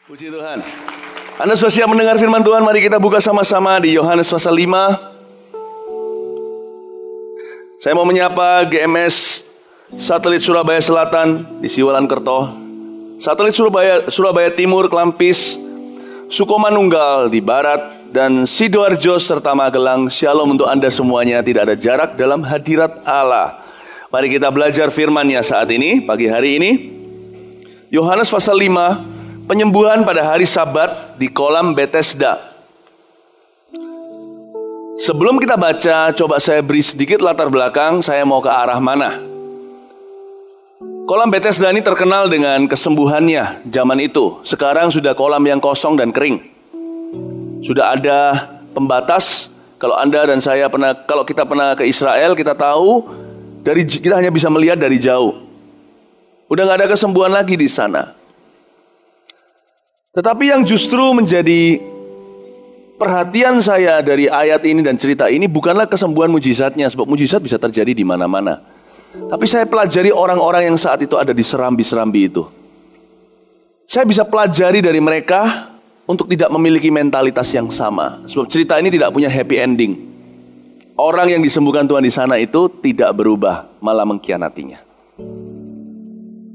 Puji Tuhan. Anda sudah siap mendengar firman Tuhan? Mari kita buka sama-sama di Yohanes pasal 5. Saya mau menyapa GMS Satelit Surabaya Selatan di Siwalan Kerto, Satelit Surabaya Timur, Klampis, Sukomanunggal di Barat, dan Sidoarjo serta Magelang. Shalom untuk Anda semuanya, tidak ada jarak dalam hadirat Allah. Mari kita belajar firman-Nya saat ini, pagi hari ini. Yohanes pasal 5, penyembuhan pada hari Sabat di kolam Bethesda. Sebelum kita baca, coba saya beri sedikit latar belakang, saya mau ke arah mana. Kolam Bethesda ini terkenal dengan kesembuhannya zaman itu. Sekarang sudah kolam yang kosong dan kering. Sudah ada pembatas. Kalau Anda dan saya kalau kita pernah ke Israel, kita tahu kita hanya bisa melihat dari jauh. Udah gak ada kesembuhan lagi di sana. Tetapi yang justru menjadi perhatian saya dari ayat ini dan cerita ini bukanlah kesembuhan mujizatnya, sebab mujizat bisa terjadi di mana-mana. Tapi saya pelajari orang-orang yang saat itu ada di serambi-serambi itu. Saya bisa pelajari dari mereka untuk tidak memiliki mentalitas yang sama. Sebab cerita ini tidak punya happy ending. Orang yang disembuhkan Tuhan di sana itu tidak berubah, malah mengkhianatinya.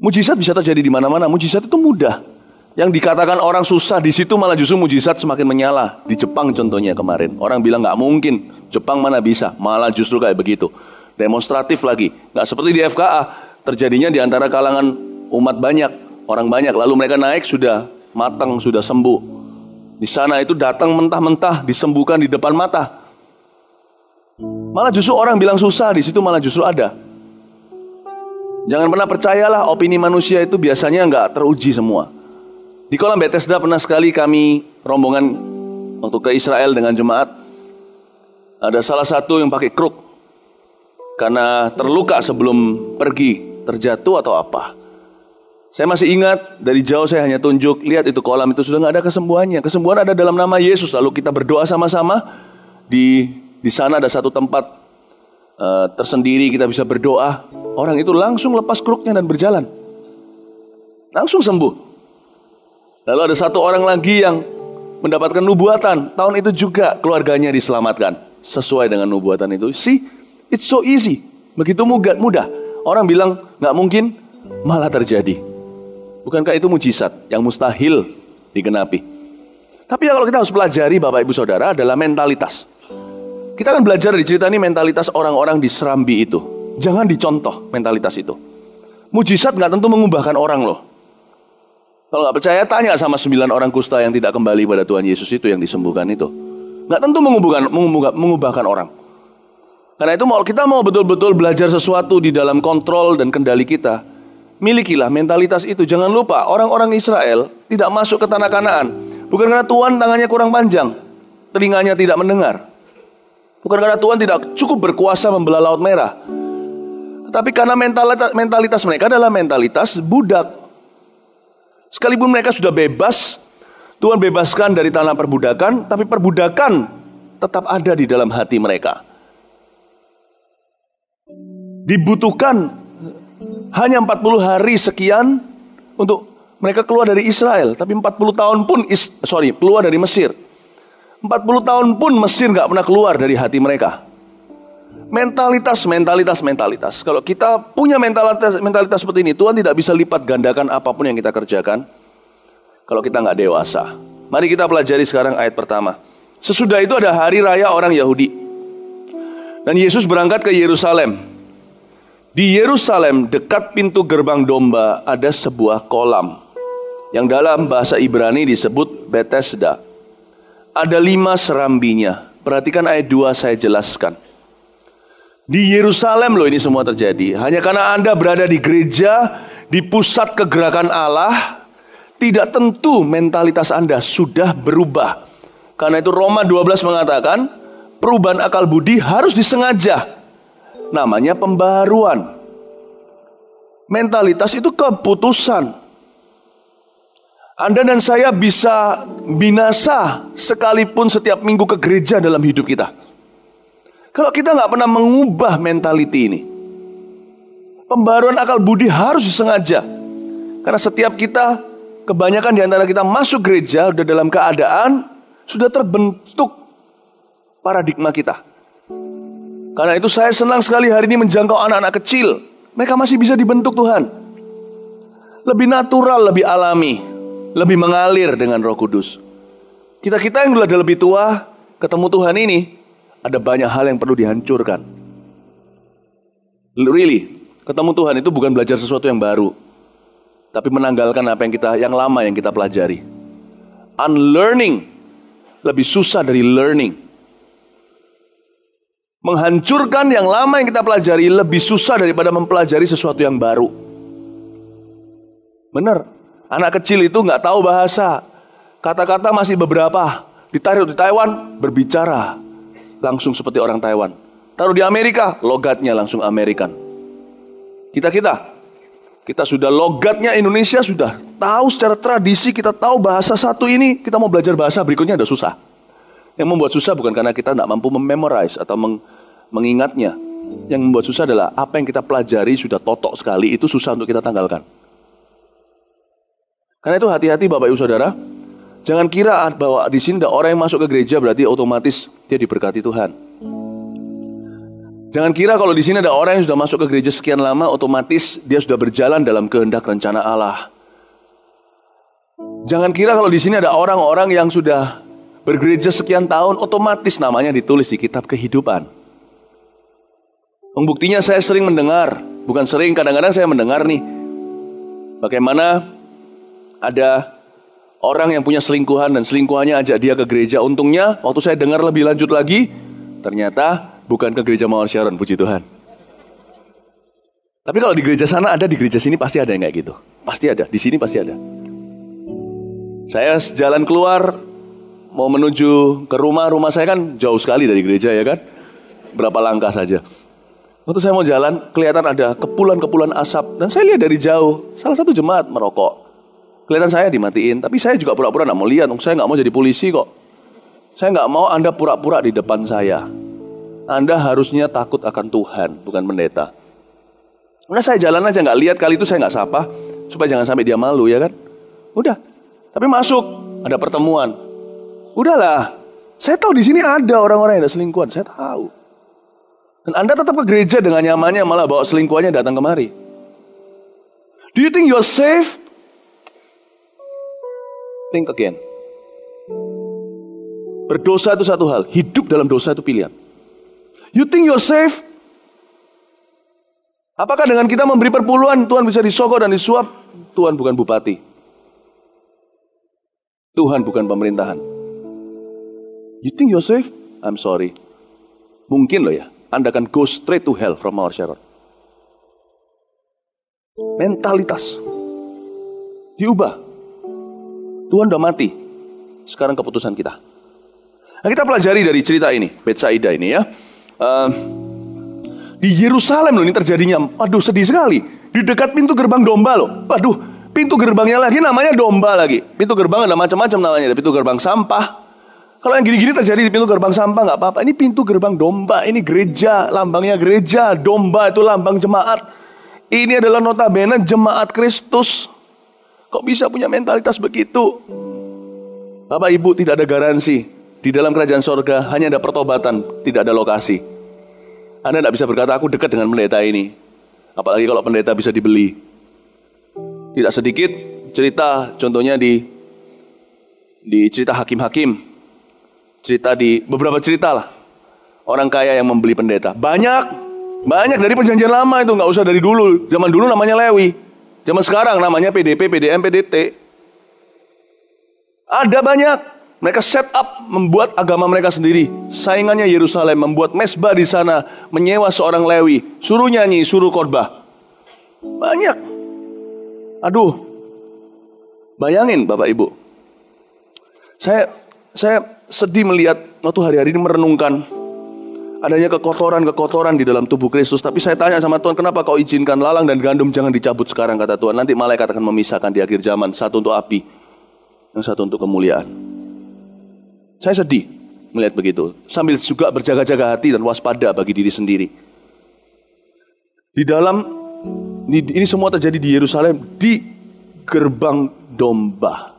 Mujizat bisa terjadi di mana-mana. Mujizat itu mudah. Yang dikatakan orang susah, di situ malah justru mujizat semakin menyala. Di Jepang contohnya kemarin, orang bilang nggak mungkin, Jepang mana bisa, malah justru kayak begitu. Demonstratif lagi, nggak seperti di FKA, terjadinya di antara kalangan umat banyak, orang banyak, lalu mereka naik sudah matang, sudah sembuh. Di sana itu datang mentah-mentah, disembuhkan di depan mata. Malah justru orang bilang susah, di situ malah justru ada. Jangan pernah percayalah opini manusia itu biasanya nggak teruji semua. Di kolam Bethesda pernah sekali kami rombongan untuk ke Israel dengan jemaat. Ada salah satu yang pakai kruk karena terluka sebelum pergi, terjatuh atau apa. Saya masih ingat, dari jauh saya hanya tunjuk, lihat itu kolam itu sudah gak ada kesembuhannya. Kesembuhan ada dalam nama Yesus. Lalu kita berdoa sama-sama. Di sana ada satu tempat tersendiri kita bisa berdoa. Orang itu langsung lepas kruknya dan berjalan. Langsung sembuh. Lalu ada satu orang lagi yang mendapatkan nubuatan. Tahun itu juga keluarganya diselamatkan. Sesuai dengan nubuatan itu. See, it's so easy. Begitu mudah. Orang bilang gak mungkin, malah terjadi. Bukankah itu mujizat yang mustahil digenapi? Tapi kalau kita harus pelajari Bapak Ibu Saudara adalah mentalitas. Kita akan belajar di cerita ini mentalitas orang-orang di serambi itu. Jangan dicontoh mentalitas itu. Mujizat gak tentu mengubahkan orang loh. Kalau nggak percaya, tanya sama 9 orang kusta yang tidak kembali pada Tuhan Yesus itu yang disembuhkan itu. Nggak tentu mengubahkan orang. Karena itu kita mau betul-betul belajar sesuatu di dalam kontrol dan kendali kita. Milikilah mentalitas itu. Jangan lupa, orang-orang Israel tidak masuk ke tanah Kanaan. Bukan karena Tuhan tangannya kurang panjang, telinganya tidak mendengar. Bukan karena Tuhan tidak cukup berkuasa membelah Laut Merah. Tetapi karena mentalitas mereka adalah mentalitas budak. Sekalipun mereka sudah bebas, Tuhan bebaskan dari tanah perbudakan, tapi perbudakan tetap ada di dalam hati mereka. Dibutuhkan hanya 40 hari sekian untuk mereka keluar dari Israel, tapi 40 tahun pun keluar dari Mesir. 40 tahun pun Mesir gak pernah keluar dari hati mereka. Mentalitas. Kalau kita punya mentalitas seperti ini, Tuhan tidak bisa lipat gandakan apapun yang kita kerjakan kalau kita nggak dewasa. Mari kita pelajari sekarang ayat pertama. Sesudah itu ada hari raya orang Yahudi, dan Yesus berangkat ke Yerusalem. Di Yerusalem dekat pintu gerbang domba ada sebuah kolam yang dalam bahasa Ibrani disebut Bethesda. Ada 5 serambinya. Perhatikan ayat 2, saya jelaskan. Di Yerusalem loh ini semua terjadi. Hanya karena Anda berada di gereja, di pusat kegerakan Allah, tidak tentu mentalitas Anda sudah berubah. Karena itu Roma 12 mengatakan, perubahan akal budi harus disengaja. Namanya pembaharuan. Mentalitas itu keputusan. Anda dan saya bisa binasa sekalipun setiap minggu ke gereja dalam hidup kita. Kalau kita nggak pernah mengubah mentaliti ini, pembaruan akal budi harus disengaja. Karena setiap kita kebanyakan di antara kita masuk gereja udah dalam keadaan sudah terbentuk paradigma kita. Karena itu saya senang sekali hari ini menjangkau anak-anak kecil. Mereka masih bisa dibentuk Tuhan. Lebih natural, lebih alami, lebih mengalir dengan Roh Kudus. Kita-kita yang udah lebih tua, ketemu Tuhan ini, ada banyak hal yang perlu dihancurkan. Really, ketemu Tuhan itu bukan belajar sesuatu yang baru, tapi menanggalkan apa yang lama yang kita pelajari. Unlearning lebih susah dari learning. Menghancurkan yang lama yang kita pelajari lebih susah daripada mempelajari sesuatu yang baru. Benar, anak kecil itu nggak tahu bahasa. Kata-kata masih beberapa. Ditaruh di Taiwan, berbicara langsung seperti orang Taiwan. Taruh di Amerika, logatnya langsung Amerikan. Kita sudah logatnya Indonesia, sudah tahu secara tradisi, kita tahu bahasa satu ini, kita mau belajar bahasa berikutnya udah susah. Yang membuat susah bukan karena kita tidak mampu mememorize atau mengingatnya. Yang membuat susah adalah apa yang kita pelajari sudah totok sekali, itu susah untuk kita tanggalkan. Karena itu hati-hati Bapak Ibu Saudara, jangan kira bahwa di sini ada orang yang masuk ke gereja berarti otomatis dia diberkati Tuhan. Jangan kira kalau di sini ada orang yang sudah masuk ke gereja sekian lama, otomatis dia sudah berjalan dalam kehendak rencana Allah. Jangan kira kalau di sini ada orang-orang yang sudah bergereja sekian tahun, otomatis namanya ditulis di kitab kehidupan. Pembuktinya saya sering mendengar, bukan sering, kadang-kadang saya mendengar nih, bagaimana ada orang yang punya selingkuhan dan selingkuhannya ajak dia ke gereja. Untungnya waktu saya dengar lebih lanjut lagi, ternyata bukan ke gereja Mawar Sharon, puji Tuhan. Tapi kalau di gereja sana ada, di gereja sini pasti ada yang kayak gitu. Pasti ada, di sini pasti ada. Saya jalan keluar, mau menuju ke rumah saya kan jauh sekali dari gereja ya kan. Berapa langkah saja. Waktu saya mau jalan, kelihatan ada kepulan-kepulan asap. Dan saya lihat dari jauh, salah satu jemaat merokok. Kelihatan saya dimatiin, tapi saya juga pura-pura gak mau lihat. Saya gak mau jadi polisi kok. Saya gak mau Anda pura-pura di depan saya. Anda harusnya takut akan Tuhan, bukan pendeta. Nah saya jalan aja gak lihat, kali itu saya gak sapa, supaya jangan sampai dia malu ya kan. Udah, tapi masuk, ada pertemuan. Udahlah, saya tahu di sini ada orang-orang yang ada selingkuhan, saya tahu. Dan Anda tetap ke gereja dengan nyamannya, malah bawa selingkuhannya datang kemari. Do you think you're safe? Think again. Berdosa itu satu hal, hidup dalam dosa itu pilihan. You think you're safe? Apakah dengan kita memberi perpuluhan, Tuhan bisa disogok dan disuap? Tuhan bukan bupati. Tuhan bukan pemerintahan. You think you're safe? I'm sorry. Mungkin loh ya, Anda akan go straight to hell from Mawar Sharon. Mentalitas diubah. Tuhan udah mati. Sekarang keputusan kita. Nah, kita pelajari dari cerita ini, Betsaida ini ya. Di Yerusalem loh ini terjadinya. Aduh sedih sekali. Di dekat pintu gerbang domba loh. Aduh, pintu gerbangnya lagi namanya domba lagi. Pintu gerbang ada macam-macam namanya. Ada pintu gerbang sampah. Kalau yang gini-gini terjadi di pintu gerbang sampah nggak apa-apa. Ini pintu gerbang domba. Ini gereja, lambangnya gereja. Domba itu lambang jemaat. Ini adalah notabene jemaat Kristus. Kok bisa punya mentalitas begitu? Bapak Ibu, tidak ada garansi. Di dalam kerajaan sorga hanya ada pertobatan, tidak ada lokasi. Anda tidak bisa berkata, aku dekat dengan pendeta ini. Apalagi kalau pendeta bisa dibeli. Tidak sedikit cerita, contohnya di cerita hakim-hakim. Cerita di beberapa cerita lah. Orang kaya yang membeli pendeta. Banyak dari perjanjian lama itu, nggak usah dari dulu. Zaman dulu namanya Lewi. Zaman sekarang namanya PDP, PDM, PDT. Ada banyak. Mereka set up, membuat agama mereka sendiri. Saingannya Yerusalem, membuat mesbah di sana, menyewa seorang Lewi, suruh nyanyi, suruh khotbah. Banyak. Aduh. Bayangin Bapak Ibu. Saya sedih melihat waktu hari-hari ini merenungkan adanya kekotoran di dalam tubuh Kristus. Tapi saya tanya sama Tuhan, kenapa kau izinkan lalang dan gandum jangan dicabut sekarang, kata Tuhan. Nanti malaikat akan memisahkan di akhir zaman. Satu untuk api, yang satu untuk kemuliaan. Saya sedih melihat begitu. Sambil juga berjaga-jaga hati dan waspada bagi diri sendiri. Ini semua terjadi di Yerusalem, di gerbang domba.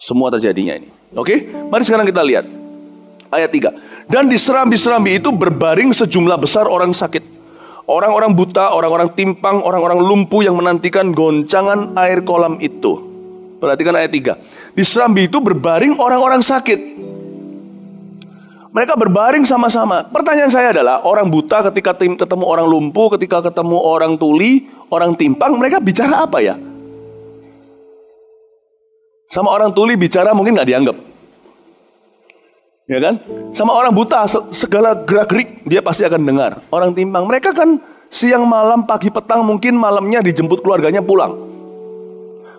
Semua terjadinya ini. Oke, mari sekarang kita lihat ayat 3. Dan di serambi-serambi itu berbaring sejumlah besar orang sakit, orang-orang buta, orang-orang timpang, orang-orang lumpuh yang menantikan goncangan air kolam itu. Perhatikan ayat 3. Di serambi itu berbaring orang-orang sakit. Mereka berbaring sama-sama. Pertanyaan saya adalah, orang buta ketika ketemu orang lumpuh, ketika ketemu orang tuli, orang timpang, mereka bicara apa ya? Sama orang tuli bicara mungkin nggak dianggap, ya kan? Sama orang buta segala gerak-gerik dia pasti akan dengar. Orang timpang, mereka kan siang malam, pagi petang, mungkin malamnya dijemput keluarganya pulang.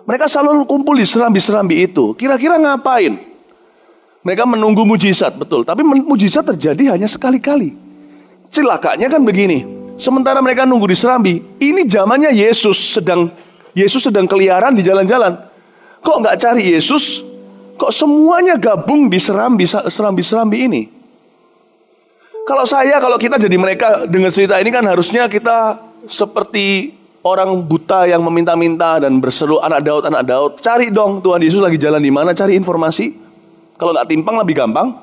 Mereka selalu kumpul di serambi-serambi itu. Kira-kira ngapain? Mereka menunggu mujizat, betul. Tapi mujizat terjadi hanya sekali-kali. Celakanya kan begini. Sementara mereka nunggu di serambi, ini zamannya Yesus sedang keliaran di jalan-jalan. Kok nggak cari Yesus? Kok semuanya gabung di serambi ini? Kalau kita jadi mereka dengan cerita ini kan harusnya kita seperti orang buta yang meminta-minta dan berseru, anak Daud, cari dong Tuhan Yesus lagi jalan di mana, cari informasi. Kalau nggak timpang lebih gampang,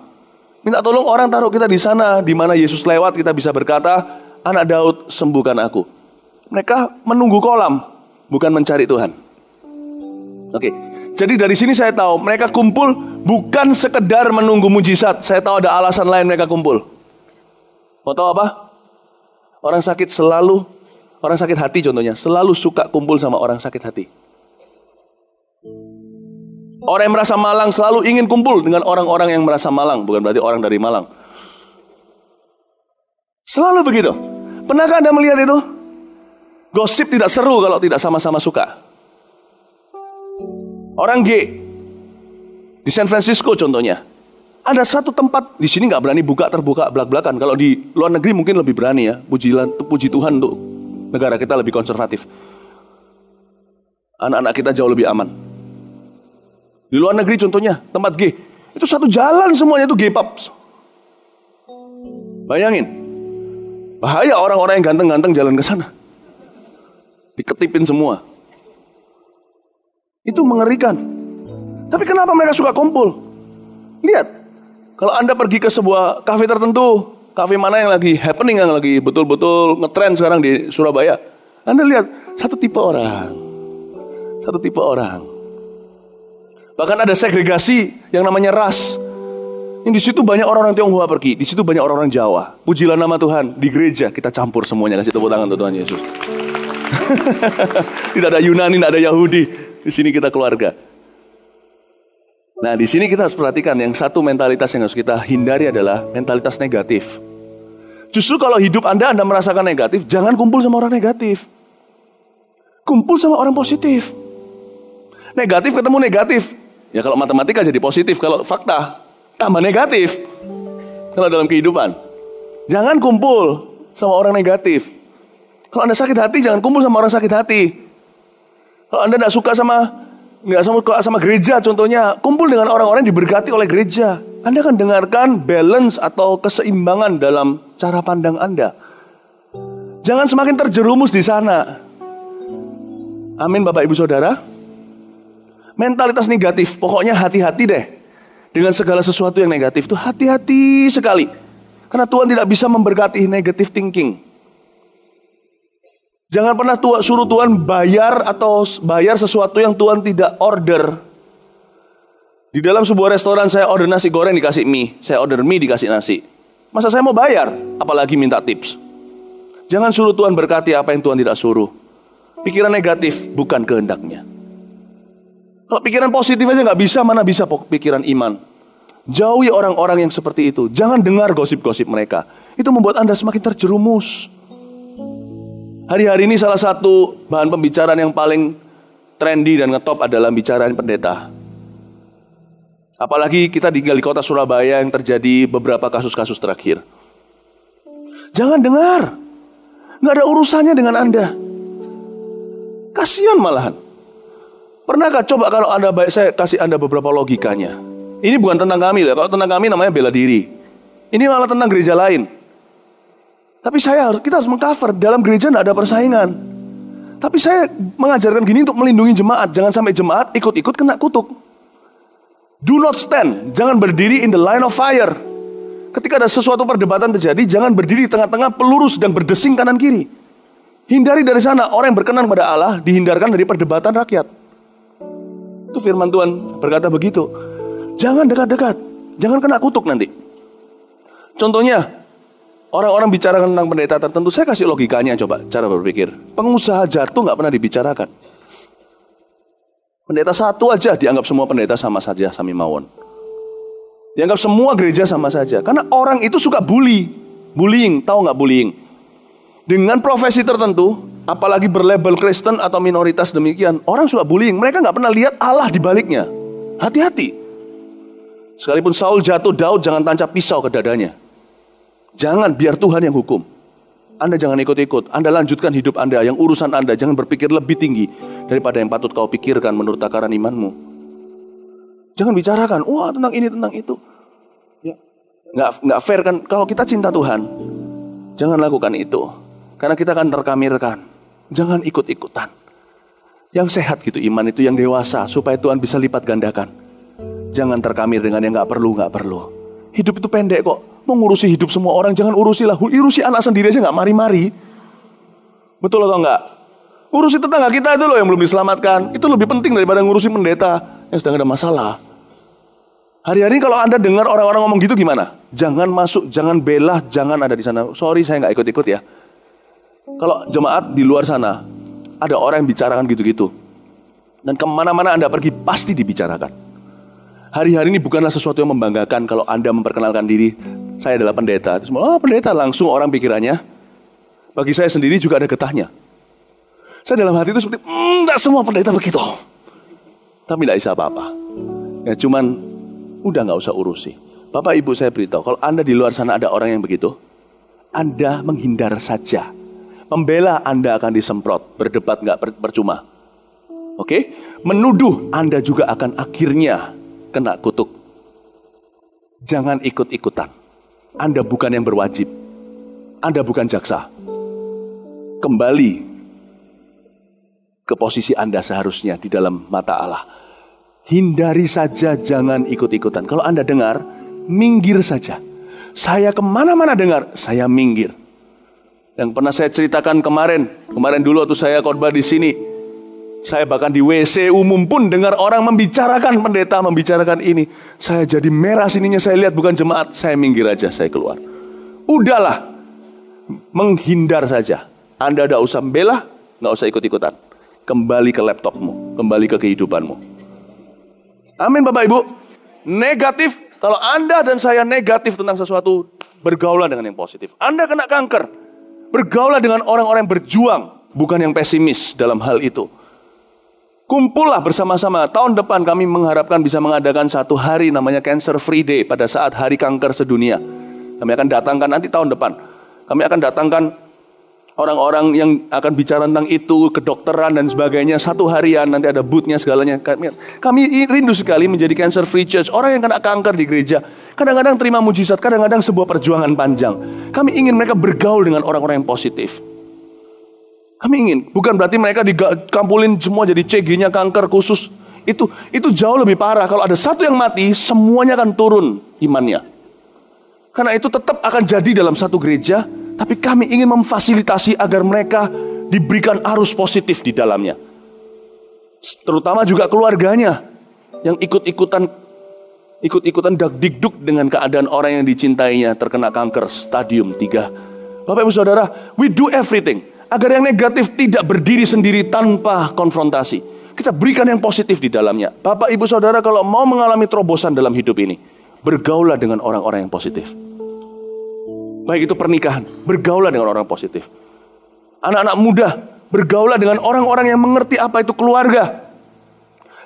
minta tolong orang taruh kita di sana, di mana Yesus lewat kita bisa berkata, anak Daud sembuhkan aku. Mereka menunggu kolam, bukan mencari Tuhan. Oke. Jadi dari sini saya tahu mereka kumpul bukan sekedar menunggu mujizat. Saya tahu ada alasan lain mereka kumpul. Mau tahu apa? Orang sakit hati contohnya, selalu suka kumpul sama orang sakit hati. Orang yang merasa malang selalu ingin kumpul dengan orang-orang yang merasa malang. Bukan berarti orang dari Malang. Selalu begitu. Pernahkah Anda melihat itu? Gosip tidak seru kalau tidak sama-sama suka. Orang G di San Francisco contohnya, ada satu tempat di sini nggak berani terbuka belak-belakan. Kalau di luar negeri mungkin lebih berani ya. Puji Tuhan tuh negara kita lebih konservatif. Anak-anak kita jauh lebih aman. Di luar negeri contohnya tempat G itu satu jalan semuanya itu G-pub. Bayangin, bahaya orang-orang yang ganteng-ganteng jalan ke sana, diketipin semua. Itu mengerikan. Tapi kenapa mereka suka kumpul? Lihat, kalau Anda pergi ke sebuah kafe tertentu, kafe mana yang lagi happening, yang lagi betul-betul ngetrend sekarang di Surabaya, Anda lihat satu tipe orang. Bahkan ada segregasi yang namanya ras. Yang di situ banyak orang-orang Tionghoa pergi, di situ banyak orang-orang Jawa. Pujilah nama Tuhan, di gereja kita campur semuanya. Kasih tepuk tangan untuk Tuhan Yesus. Tidak ada Yunani, tidak ada Yahudi. Di sini kita keluarga. Nah, di sini kita harus perhatikan yang satu mentalitas yang harus kita hindari adalah mentalitas negatif. Justru kalau hidup Anda merasakan negatif, jangan kumpul sama orang negatif. Kumpul sama orang positif. Negatif ketemu negatif. Ya kalau matematika jadi positif, kalau fakta tambah negatif. Kalau dalam kehidupan, jangan kumpul sama orang negatif. Kalau Anda sakit hati, jangan kumpul sama orang sakit hati. Kalau Anda nggak suka sama gereja contohnya, kumpul dengan orang-orang yang diberkati oleh gereja. Anda akan dengarkan balance atau keseimbangan dalam cara pandang Anda. Jangan semakin terjerumus di sana. Amin Bapak Ibu Saudara. Mentalitas negatif, pokoknya hati-hati deh. Dengan segala sesuatu yang negatif itu hati-hati sekali. Karena Tuhan tidak bisa memberkati negative thinking. Jangan pernah suruh Tuhan bayar sesuatu yang Tuhan tidak order. Di dalam sebuah restoran saya order nasi goreng dikasih mie, saya order mie dikasih nasi. Masa saya mau bayar, apalagi minta tips. Jangan suruh Tuhan berkati apa yang Tuhan tidak suruh. Pikiran negatif bukan kehendaknya. Kalau pikiran positif aja nggak bisa, mana bisa pikiran iman. Jauhi orang-orang yang seperti itu. Jangan dengar gosip-gosip mereka. Itu membuat Anda semakin terjerumus. Hari-hari ini salah satu bahan pembicaraan yang paling trendy dan ngetop adalah bicaraan pendeta. Apalagi kita tinggal di kota Surabaya yang terjadi beberapa kasus-kasus terakhir. Jangan dengar. Nggak ada urusannya dengan Anda. Kasihan malahan. Pernahkah coba kalau Anda baik, saya kasih Anda beberapa logikanya. Ini bukan tentang kami. Kalau tentang kami namanya bela diri. Ini malah tentang gereja lain. Tapi kita harus mengcover, dalam gereja tidak ada persaingan. Tapi saya mengajarkan gini untuk melindungi jemaat. Jangan sampai jemaat ikut-ikut kena kutuk. Do not stand. Jangan berdiri in the line of fire. Ketika ada sesuatu perdebatan terjadi, jangan berdiri di tengah-tengah peluru sedang berdesing kanan kiri. Hindari dari sana. Orang yang berkenan pada Allah dihindarkan dari perdebatan rakyat. Itu firman Tuhan berkata begitu. Jangan dekat-dekat. Jangan kena kutuk nanti. Contohnya, orang-orang bicarakan tentang pendeta tertentu. Saya kasih logikanya coba, cara berpikir. Pengusaha jatuh gak pernah dibicarakan. Pendeta satu aja dianggap semua pendeta sama saja, sami mawon. Dianggap semua gereja sama saja. Karena orang itu suka bullying, tahu gak bullying? Dengan profesi tertentu, apalagi berlabel Kristen atau minoritas demikian, orang suka bullying. Mereka gak pernah lihat Allah di baliknya. Hati-hati. Sekalipun Saul jatuh, Daud jangan tancap pisau ke dadanya. Jangan, biar Tuhan yang hukum. Anda jangan ikut-ikut. Anda lanjutkan hidup Anda, yang urusan Anda. Jangan berpikir lebih tinggi daripada yang patut kau pikirkan menurut takaran imanmu. Jangan bicarakan, wah tentang ini, tentang itu. Ya. Nggak fair kan? Kalau kita cinta Tuhan, jangan lakukan itu. Karena kita akan terkamirkan. Jangan ikut-ikutan. Yang sehat gitu iman itu, yang dewasa. Supaya Tuhan bisa lipat gandakan. Jangan terkamir dengan yang nggak perlu. Hidup itu pendek kok. Mau ngurusi hidup semua orang, jangan urusilah. Urusi anak sendiri aja nggak mari-mari. Betul atau enggak? Urusi tetangga kita itu loh yang belum diselamatkan. Itu lebih penting daripada ngurusi pendeta yang sedang ada masalah. Hari-hari kalau Anda dengar orang-orang ngomong gitu gimana? Jangan masuk, jangan bela, jangan ada di sana. Sorry, saya nggak ikut-ikut ya. Kalau jemaat di luar sana, ada orang yang bicarakan gitu-gitu. Dan kemana-mana Anda pergi, pasti dibicarakan. Hari-hari ini bukanlah sesuatu yang membanggakan kalau Anda memperkenalkan diri, saya adalah pendeta. Terus, oh pendeta, langsung orang pikirannya. Bagi saya sendiri juga ada getahnya. Saya dalam hati itu seperti, enggak semua pendeta begitu. Tapi tidak bisa apa-apa. Ya cuman, udah nggak usah urusi. Bapak Ibu saya beritahu, kalau Anda di luar sana ada orang yang begitu, Anda menghindar saja. Membela Anda akan disemprot, berdebat nggak percuma. Oke? Menuduh Anda juga akan akhirnya kena kutuk. Jangan ikut-ikutan. Anda bukan yang berwajib. Anda bukan jaksa. Kembali ke posisi Anda seharusnya di dalam mata Allah. Hindari saja, jangan ikut-ikutan. Kalau Anda dengar, minggir saja. Saya kemana-mana dengar, saya minggir. Yang pernah saya ceritakan kemarin dulu waktu saya khotbah di sini, saya bahkan di WC umum pun dengar orang membicarakan pendeta, membicarakan ini. Saya jadi merah sininya, saya lihat bukan jemaat, saya minggir aja, saya keluar. Udahlah, menghindar saja. Anda tidak usah membela, nggak usah ikut-ikutan. Kembali ke laptopmu, kembali ke kehidupanmu. Amin Bapak Ibu. Negatif, kalau Anda dan saya negatif tentang sesuatu, bergaulah dengan yang positif. Anda kena kanker, bergaulah dengan orang-orang yang berjuang, bukan yang pesimis dalam hal itu. Kumpullah bersama-sama. Tahun depan kami mengharapkan bisa mengadakan satu hari namanya Cancer Free Day pada saat Hari Kanker Sedunia. Kami akan datangkan nanti tahun depan. Kami akan datangkan orang-orang yang akan bicara tentang itu, kedokteran dan sebagainya. Satu harian, nanti ada booth-nya segalanya. Kami rindu sekali menjadi Cancer Free Church. Orang yang kena kanker di gereja, kadang-kadang terima mujizat, kadang-kadang sebuah perjuangan panjang. Kami ingin mereka bergaul dengan orang-orang yang positif. Kami ingin, bukan berarti mereka dikampulin semua jadi CG-nya kanker khusus. Itu jauh lebih parah. Kalau ada satu yang mati, semuanya akan turun imannya. Karena itu tetap akan jadi dalam satu gereja, tapi kami ingin memfasilitasi agar mereka diberikan arus positif di dalamnya. Terutama juga keluarganya yang ikut-ikutan dak-dikduk dengan keadaan orang yang dicintainya terkena kanker stadium 3. Bapak Ibu Saudara, we do everything agar yang negatif tidak berdiri sendiri tanpa konfrontasi. Kita berikan yang positif di dalamnya. Bapak Ibu Saudara, kalau mau mengalami terobosan dalam hidup ini, bergaulah dengan orang-orang yang positif. Baik itu pernikahan, bergaulah dengan orang positif. Anak-anak muda, bergaulah dengan orang-orang yang mengerti apa itu keluarga.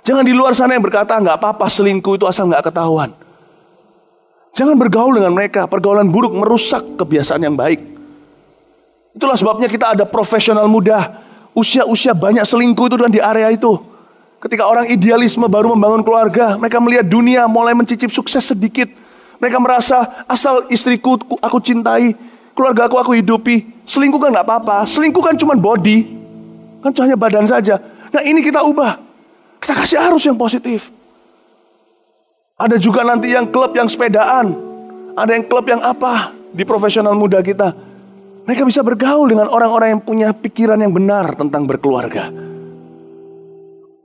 Jangan di luar sana yang berkata, nggak apa-apa selingkuh itu asal nggak ketahuan. Jangan bergaul dengan mereka. Pergaulan buruk merusak kebiasaan yang baik. Itulah sebabnya kita ada profesional muda. Usia-usia banyak selingkuh itu dan di area itu. Ketika orang idealisme baru membangun keluarga, mereka melihat dunia mulai mencicip sukses sedikit. Mereka merasa asal istriku aku cintai, keluarga aku hidupi. Selingkuh kan gak apa-apa. Selingkuh kan cuma body. Kan hanya badan saja. Nah ini kita ubah. Kita kasih arus yang positif. Ada juga nanti yang klub yang sepedaan. Ada yang klub yang apa di profesional muda kita. Mereka bisa bergaul dengan orang-orang yang punya pikiran yang benar tentang berkeluarga.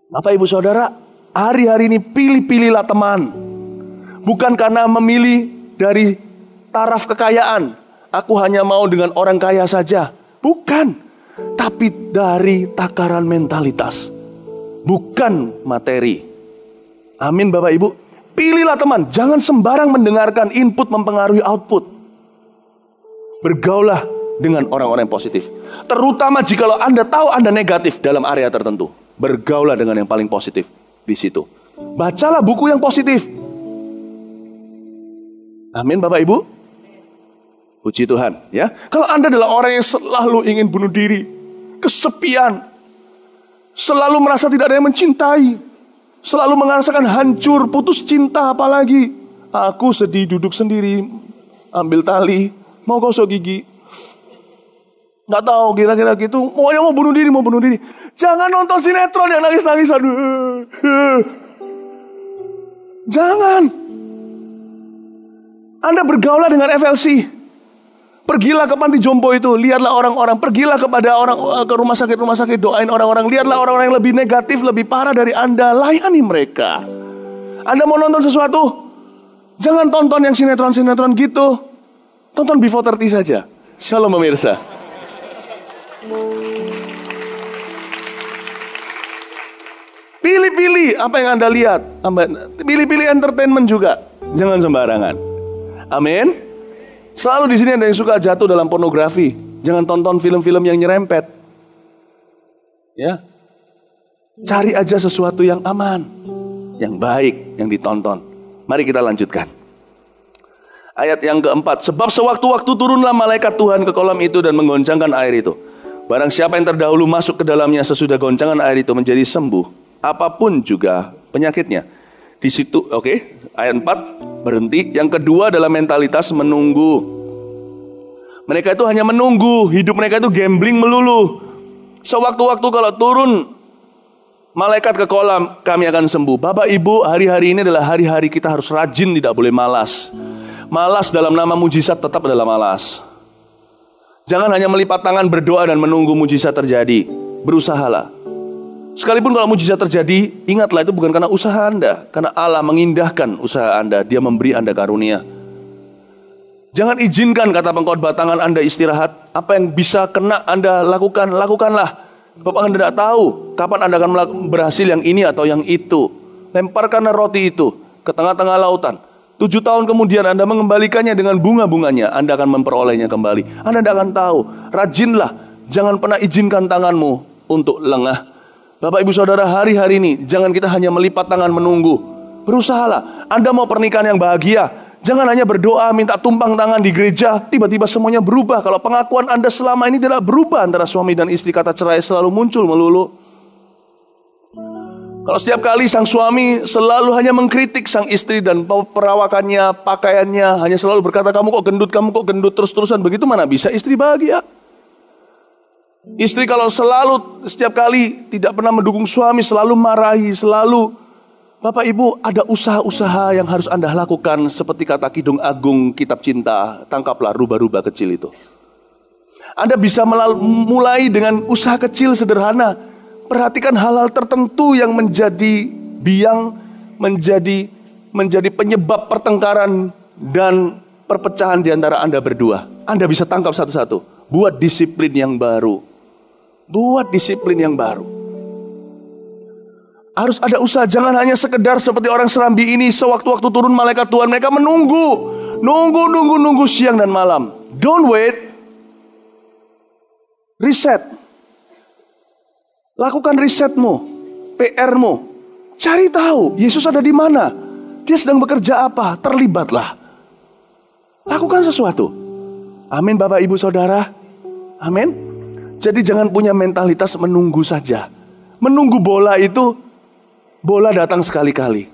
Bapak Ibu Saudara, hari-hari ini pilih-pilihlah teman. Bukan karena memilih dari taraf kekayaan. Aku hanya mau dengan orang kaya saja. Bukan. Tapi dari takaran mentalitas. Bukan materi. Amin Bapak Ibu. Pilihlah teman. Jangan sembarang mendengarkan input mempengaruhi output. Bergaulah dengan orang-orang yang positif. Terutama jikalau Anda tahu Anda negatif dalam area tertentu. Bergaulah dengan yang paling positif di situ. Bacalah buku yang positif. Amin Bapak Ibu. Puji Tuhan ya. Kalau Anda adalah orang yang selalu ingin bunuh diri, kesepian, selalu merasa tidak ada yang mencintai, selalu merasakan hancur, putus cinta apalagi. Aku sedih duduk sendiri, ambil tali, mau gosok gigi. Nggak tahu kira-kira gitu. Mau bunuh diri. Jangan nonton sinetron yang nangis-nangisan. Jangan. Anda bergaulah dengan FLC. Pergilah ke panti jompo itu, lihatlah orang-orang. Pergilah kepada ke rumah sakit, doain orang-orang. Lihatlah orang-orang yang lebih negatif, lebih parah dari Anda. Layani mereka. Anda mau nonton sesuatu? Jangan tonton yang sinetron-sinetron gitu. Tonton Before 30 saja. Shalom pemirsa. Pilih-pilih apa yang Anda lihat. Pilih-pilih entertainment juga. Jangan sembarangan. Amin. Selalu di sini ada yang suka jatuh dalam pornografi. Jangan tonton film-film yang nyerempet. Ya. Cari aja sesuatu yang aman, yang baik, yang ditonton. Mari kita lanjutkan. Ayat yang keempat. Sebab sewaktu-waktu turunlah malaikat Tuhan ke kolam itu dan menggoncangkan air itu. Barang siapa yang terdahulu masuk ke dalamnya sesudah goncangan air itu menjadi sembuh, apapun juga penyakitnya. Di situ, ayat 4 berhenti. Yang kedua adalah mentalitas menunggu. Mereka itu hanya menunggu, hidup mereka itu gambling melulu. Sewaktu-waktu kalau turun malaikat ke kolam, kami akan sembuh. Bapak Ibu, hari-hari ini adalah hari-hari kita harus rajin, tidak boleh malas. Malas dalam nama mujizat tetap adalah malas. Jangan hanya melipat tangan berdoa dan menunggu mujizat terjadi. Berusahalah. Sekalipun kalau mujizat terjadi, ingatlah itu bukan karena usaha Anda. Karena Allah mengindahkan usaha Anda. Dia memberi Anda karunia. Jangan izinkan kata pengkhotbah tangan Anda istirahat. Apa yang bisa kena Anda lakukan, lakukanlah. Bapak Anda tidak tahu kapan Anda akan berhasil yang ini atau yang itu. Lemparkanlah roti itu ke tengah-tengah lautan. 7 tahun kemudian Anda mengembalikannya dengan bunga-bunganya. Anda akan memperolehnya kembali. Anda tidak akan tahu. Rajinlah. Jangan pernah izinkan tanganmu untuk lengah. Bapak Ibu Saudara, hari-hari ini jangan kita hanya melipat tangan menunggu. Berusahalah. Anda mau pernikahan yang bahagia. Jangan hanya berdoa, minta tumpang tangan di gereja. Tiba-tiba semuanya berubah. Kalau pengakuan Anda selama ini tidak berubah antara suami dan istri, kata cerai selalu muncul melulu. Kalau setiap kali sang suami selalu hanya mengkritik sang istri dan perawakannya, pakaiannya, hanya selalu berkata, kamu kok gendut, terus-terusan begitu, mana bisa istri bahagia? Istri kalau selalu, setiap kali tidak pernah mendukung suami, selalu marahi, selalu. Bapak Ibu, ada usaha-usaha yang harus Anda lakukan. Seperti kata Kidung Agung Kitab Cinta, tangkaplah rubah-rubah kecil itu. Anda bisa mulai dengan usaha kecil sederhana. Perhatikan hal-hal tertentu yang menjadi biang, menjadi penyebab pertengkaran dan perpecahan di antara Anda berdua. Anda bisa tangkap satu-satu. Buat disiplin yang baru. Harus ada usaha. Jangan hanya sekedar seperti orang Serambi ini. Sewaktu-waktu turun malaikat Tuhan, mereka menunggu. Nunggu siang dan malam. Don't wait. Reset. Lakukan risetmu, PR-mu. Cari tahu Yesus ada di mana. Dia sedang bekerja apa. Terlibatlah. Lakukan sesuatu. Amin Bapak Ibu Saudara. Amin. Jadi jangan punya mentalitas menunggu saja. Menunggu bola itu, bola datang sekali-kali.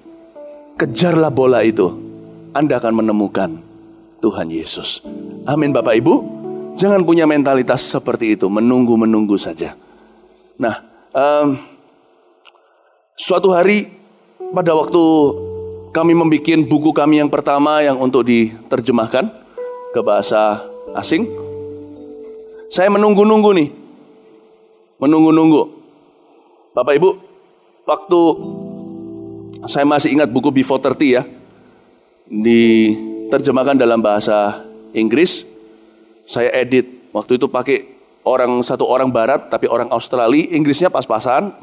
Kejarlah bola itu. Anda akan menemukan Tuhan Yesus. Amin Bapak Ibu. Jangan punya mentalitas seperti itu. Menunggu saja. Nah, suatu hari pada waktu kami membuat buku kami yang pertama yang untuk diterjemahkan ke bahasa asing, saya menunggu-nunggu nih. Menunggu-nunggu. Bapak Ibu, waktu saya masih ingat buku Before 30 ya, diterjemahkan dalam bahasa Inggris, saya edit. Waktu itu pakai satu orang Barat, tapi orang Australia, Inggrisnya pas-pasan,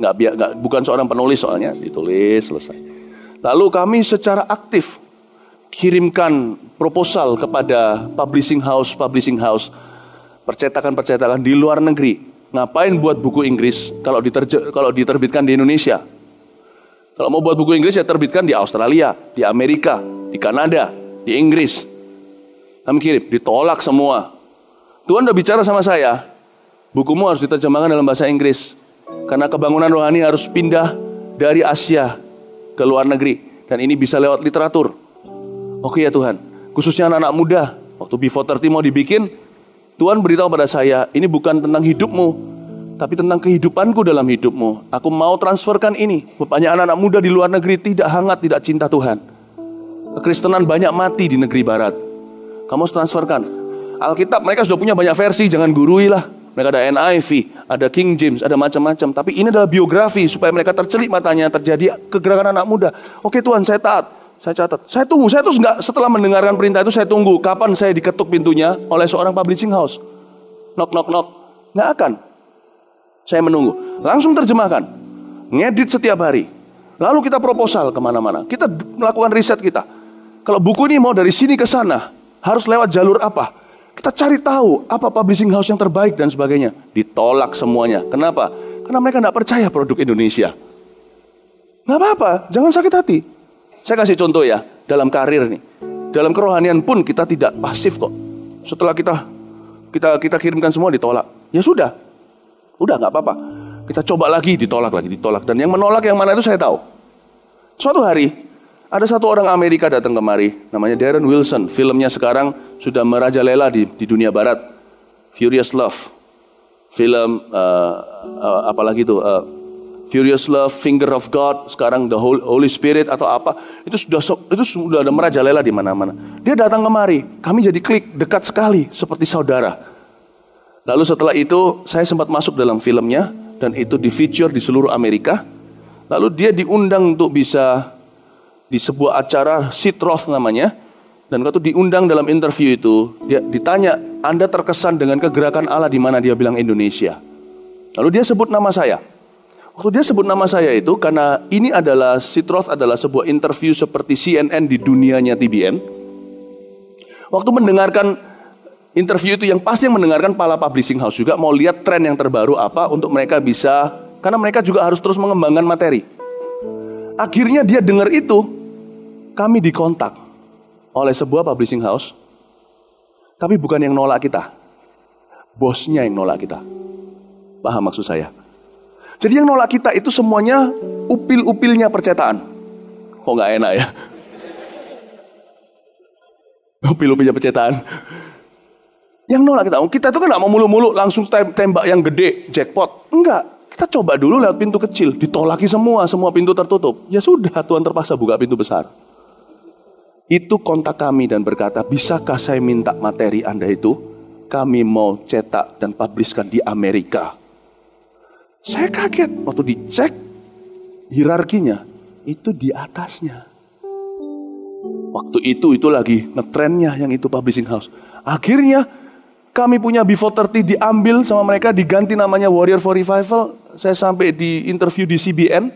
bukan seorang penulis soalnya, ditulis selesai. Lalu kami secara aktif kirimkan proposal kepada publishing house, percetakan-percetakan di luar negeri. Ngapain buat buku Inggris kalau diterbitkan di Indonesia? Kalau mau buat buku Inggris ya terbitkan di Australia, di Amerika, di Kanada, di Inggris. Kami kirim, ditolak semua. Tuhan udah bicara sama saya, bukumu harus diterjemahkan dalam bahasa Inggris. Karena kebangunan rohani harus pindah dari Asia ke luar negeri. Dan ini bisa lewat literatur. Oke ya Tuhan, khususnya anak-anak muda. Waktu Before 30 mau dibikin, Tuhan beritahu pada saya, ini bukan tentang hidupmu, tapi tentang kehidupanku dalam hidupmu. Aku mau transferkan ini. Banyak anak-anak muda di luar negeri tidak hangat, tidak cinta Tuhan. Kekristenan banyak mati di negeri barat. Kamu harus transferkan. Alkitab mereka sudah punya banyak versi, jangan gurui lah. Mereka ada NIV, ada King James, ada macam-macam. Tapi ini adalah biografi supaya mereka tercelik matanya, terjadi kegerakan anak muda. Oke Tuhan, saya taat, saya catat. Saya tunggu, saya terus enggak, setelah mendengarkan perintah itu saya tunggu. Kapan saya diketuk pintunya oleh seorang publishing house. Knock, knock, knock. Nggak akan. Saya menunggu. Langsung terjemahkan. Ngedit setiap hari. Lalu kita proposal kemana-mana. Kita melakukan riset kita. Kalau buku ini mau dari sini ke sana, harus lewat jalur apa? Kita cari tahu apa publishing house yang terbaik dan sebagainya. Ditolak semuanya. Kenapa? Karena mereka tidak percaya produk Indonesia. Nggak apa-apa, jangan sakit hati. Saya kasih contoh ya, dalam karir nih. Dalam kerohanian pun kita tidak pasif kok. Setelah kita kirimkan semua ditolak. Ya sudah, udah nggak apa-apa. Kita coba lagi, ditolak. Dan yang menolak yang mana itu saya tahu. Suatu hari, ada satu orang Amerika datang kemari, namanya Darren Wilson. Filmnya sekarang sudah merajalela di dunia barat. Furious Love. Film, apalagi itu, Furious Love, Finger of God, sekarang The Holy Spirit atau apa. Itu sudah ada merajalela di mana-mana. Dia datang kemari, kami jadi klik, dekat sekali, seperti saudara. Lalu setelah itu, saya sempat masuk dalam filmnya, dan itu di-feature di seluruh Amerika. Lalu dia diundang untuk bisa di sebuah acara Sid Roth namanya, dan waktu diundang dalam interview itu dia ditanya, Anda terkesan dengan kegerakan Allah di mana? Dia bilang Indonesia. Lalu dia sebut nama saya. Waktu dia sebut nama saya itu karena ini adalah Sid Roth adalah sebuah interview seperti CNN di dunianya TBN. Waktu mendengarkan interview itu yang pasti yang mendengarkan para publishing house juga mau lihat tren yang terbaru apa untuk mereka bisa, karena mereka juga harus terus mengembangkan materi. Akhirnya dia dengar itu, kami dikontak oleh sebuah publishing house, tapi bukan yang nolak kita, bosnya yang nolak kita. Paham maksud saya? Jadi yang nolak kita itu semuanya upil-upilnya percetakan. Kok nggak enak ya? Upil-upilnya percetakan. Yang nolak kita itu kan nggak mau mulu-mulu langsung tembak yang gede, jackpot. Enggak. Kita coba dulu lewat pintu kecil, ditolaki semua pintu tertutup. Ya sudah, Tuhan terpaksa buka pintu besar. Itu kontak kami dan berkata, bisakah saya minta materi Anda itu? Kami mau cetak dan publishkan di Amerika. Saya kaget, waktu dicek hierarkinya, itu di atasnya. Waktu itu lagi ngetrennya yang itu publishing house. Akhirnya, kami punya Before 30 diambil sama mereka, diganti namanya Warrior for Revival. Saya sampai di interview di CBN,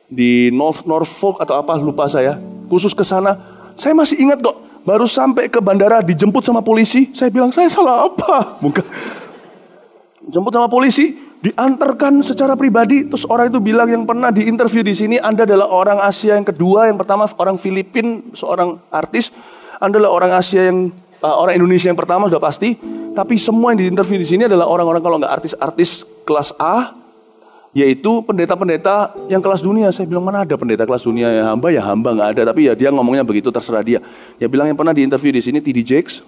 di Norfolk atau apa, lupa saya. Khusus ke sana, saya masih ingat kok. Baru sampai ke bandara, dijemput sama polisi. Saya bilang, saya salah apa? Bukan. Jemput sama polisi, diantarkan secara pribadi. Terus orang itu bilang, yang pernah diinterview di sini, Anda adalah orang Asia yang kedua. Yang pertama orang Filipina, seorang artis. Anda adalah orang Asia yang orang Indonesia yang pertama sudah pasti, tapi semua yang diinterview di sini adalah orang-orang kalau nggak artis-artis kelas A, yaitu pendeta-pendeta yang kelas dunia. Saya bilang, mana ada pendeta kelas dunia ya hamba nggak ada. Tapi ya dia ngomongnya begitu, terserah dia. Dia bilang yang pernah diinterview di sini T.D. Jakes,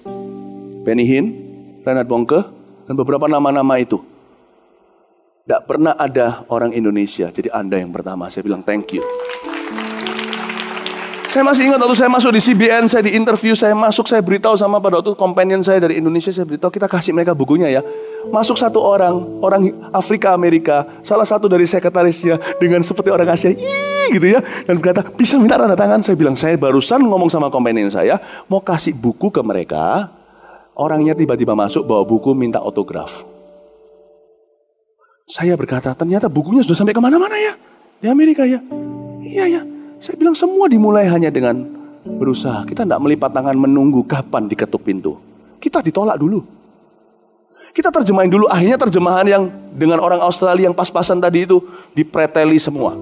Benny Hinn, Reinhard Bonnke, dan beberapa nama-nama itu. Tidak pernah ada orang Indonesia, jadi Anda yang pertama. Saya bilang thank you. Saya masih ingat waktu saya masuk di CBN, saya di interview, saya beritahu sama pada waktu companion saya dari Indonesia, saya beritahu kita kasih mereka bukunya ya. Masuk satu orang Afrika Amerika, salah satu dari sekretarisnya dengan seperti orang Asia, gitu ya, dan berkata bisa minta tanda tangan. Saya bilang saya barusan ngomong sama companion saya, mau kasih buku ke mereka, orangnya tiba-tiba masuk bawa buku minta autograf. Saya berkata ternyata bukunya sudah sampai kemana-mana ya, di Amerika ya. Iya ya. Saya bilang semua dimulai hanya dengan berusaha. Kita tidak melipat tangan menunggu kapan diketuk pintu. Kita ditolak dulu. Kita terjemahin dulu. Akhirnya terjemahan yang dengan orang Australia yang pas-pasan tadi itu dipreteli semua.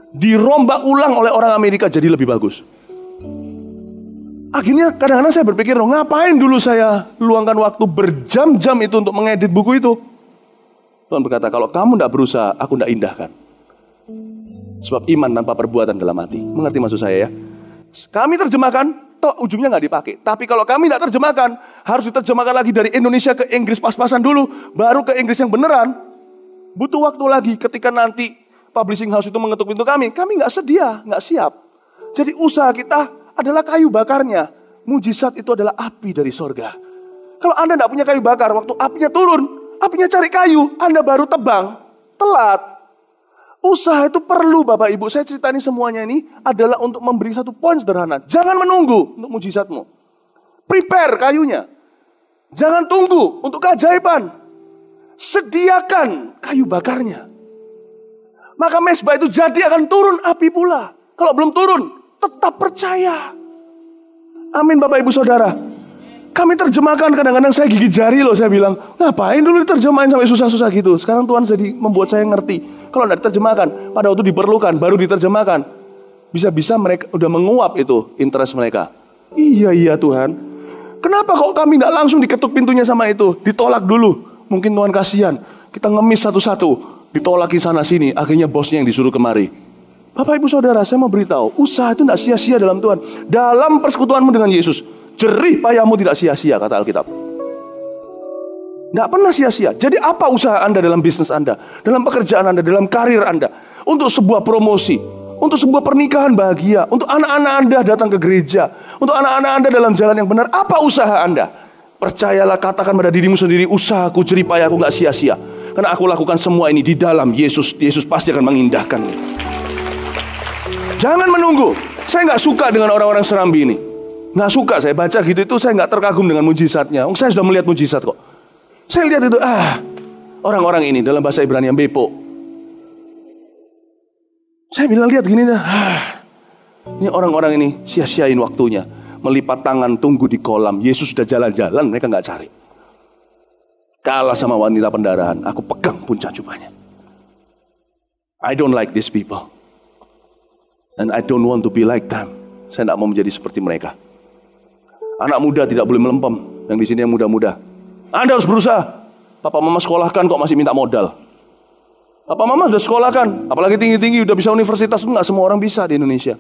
Dirombak ulang oleh orang Amerika jadi lebih bagus. Akhirnya kadang-kadang saya berpikir, ngapain dulu saya luangkan waktu berjam-jam itu untuk mengedit buku itu. Tuhan berkata, kalau kamu tidak berusaha, aku tidak indahkan. Sebab iman tanpa perbuatan dalam hati. Mengerti maksud saya ya? Kami terjemahkan, toh ujungnya nggak dipakai. Tapi kalau kami tidak terjemahkan, harus diterjemahkan lagi dari Indonesia ke Inggris pas-pasan dulu, baru ke Inggris yang beneran. Butuh waktu lagi ketika nanti publishing house itu mengetuk pintu kami nggak sedia, nggak siap. Jadi usaha kita adalah kayu bakarnya. Mujizat itu adalah api dari sorga. Kalau Anda tidak punya kayu bakar, waktu apinya turun, apinya cari kayu, Anda baru tebang, telat. Usaha itu perlu Bapak Ibu. Saya ceritakan semuanya ini adalah untuk memberi satu poin sederhana. Jangan menunggu untuk mujizatmu. Prepare kayunya. Jangan tunggu untuk keajaiban. Sediakan kayu bakarnya. Maka mezbah itu jadi akan turun api pula. Kalau belum turun, tetap percaya. Amin Bapak Ibu Saudara. Kami terjemahkan kadang-kadang saya gigit jari loh. Saya bilang, ngapain dulu diterjemahin sampai susah-susah gitu. Sekarang Tuhan jadi membuat saya ngerti. Kalau tidak diterjemahkan, pada waktu diperlukan, baru diterjemahkan. Bisa-bisa mereka udah menguap itu interest mereka. Iya Tuhan. Kenapa kok kami tidak langsung diketuk pintunya sama itu? Ditolak dulu. Mungkin Tuhan kasihan. Kita ngemis satu-satu. Ditolakin sana sini. Akhirnya bosnya yang disuruh kemari. Bapak Ibu Saudara, saya mau beritahu. Usaha itu tidak sia-sia dalam Tuhan. Dalam persekutuanmu dengan Yesus. Jerih payahmu tidak sia-sia, kata Alkitab. Tidak pernah sia-sia. Jadi apa usaha Anda dalam bisnis Anda? Dalam pekerjaan Anda, dalam karir Anda? Untuk sebuah promosi. Untuk sebuah pernikahan bahagia. Untuk anak-anak Anda datang ke gereja. Untuk anak-anak Anda dalam jalan yang benar. Apa usaha Anda? Percayalah, katakan pada dirimu sendiri, usahaku, jerih payahku gak sia-sia. Karena aku lakukan semua ini di dalam Yesus. Yesus pasti akan mengindahkannya. Jangan menunggu. Saya gak suka dengan orang-orang serambi ini. Gak suka, saya baca gitu itu saya gak terkagum dengan mujizatnya. Saya sudah melihat mujizat kok. Saya lihat itu, orang-orang ini dalam bahasa Ibrani yang bepo. Saya bilang lihat gini, ini orang-orang ini sia-siain waktunya. Melipat tangan tunggu di kolam. Yesus sudah jalan-jalan, mereka gak cari. Kalah sama wanita pendarahan, aku pegang puncak jubahnya. I don't like these people. And I don't want to be like them. Saya tidak mau menjadi seperti mereka. Anak muda tidak boleh melempem. Yang di sini yang muda-muda. Anda harus berusaha. Papa mama sekolahkan kok masih minta modal. Papa mama sudah sekolahkan. Apalagi tinggi-tinggi udah bisa universitas. Enggak semua orang bisa di Indonesia.